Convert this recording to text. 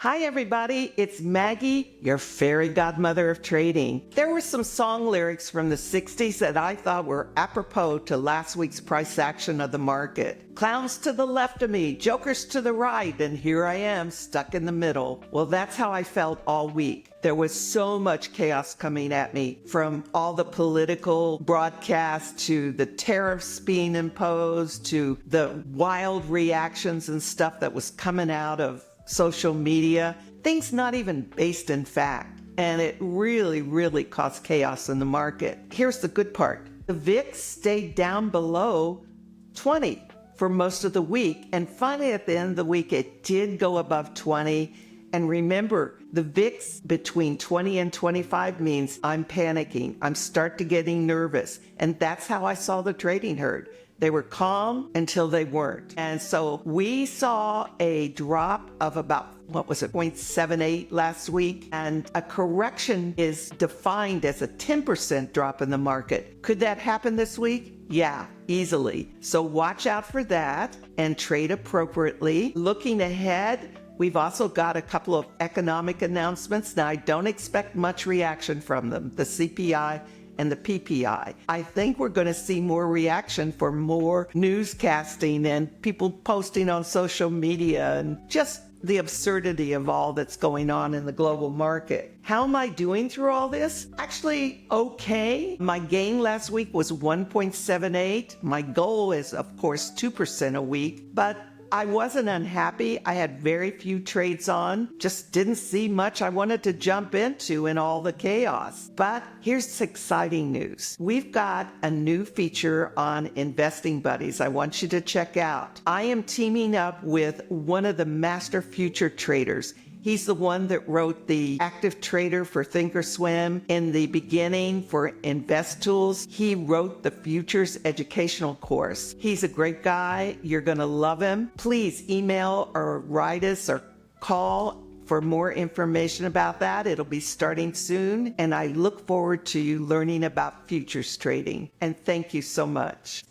Hi everybody, it's Maggie, your fairy godmother of trading. There were some song lyrics from the 60s that I thought were apropos to last week's price action of the market. Clowns to the left of me, jokers to the right, and here I am stuck in the middle. Well, that's how I felt all week. There was so much chaos coming at me, from all the political broadcasts to the tariffs being imposed to the wild reactions and stuff that was coming out of social media, things not even based in fact. And it really caused chaos in the market. Here's the good part. The VIX stayed down below 20 for most of the week. And finally at the end of the week, it did go above 20. And remember, the VIX between 20 and 25 means I'm panicking. I'm start to getting nervous. And that's how I saw the trading herd. They were calm until they weren't. And so we saw a drop of about, 0.78 last week. And a correction is defined as a 10% drop in the market. Could that happen this week? Yeah, easily. So watch out for that and trade appropriately. Looking ahead, we've also got a couple of economic announcements. Now, I don't expect much reaction from them. The CPI and the PPI. I think we're going to see more reaction for more newscasting and people posting on social media and just the absurdity of all that's going on in the global market. How am I doing through all this? Actually, okay. My gain last week was 1.78. My goal is, of course, 2% a week, but I wasn't unhappy. I had very few trades on, just didn't see much I wanted to jump into in all the chaos. But here's exciting news. We've got a new feature on Investing Buddies I want you to check out. I am teaming up with one of the master future traders. He's the one that wrote the active trader for Thinkorswim. In the beginning for Invest Tools, he wrote the futures educational course. He's a great guy. You're going to love him. Please email or write us or call for more information about that. It'll be starting soon. And I look forward to you learning about futures trading. And thank you so much.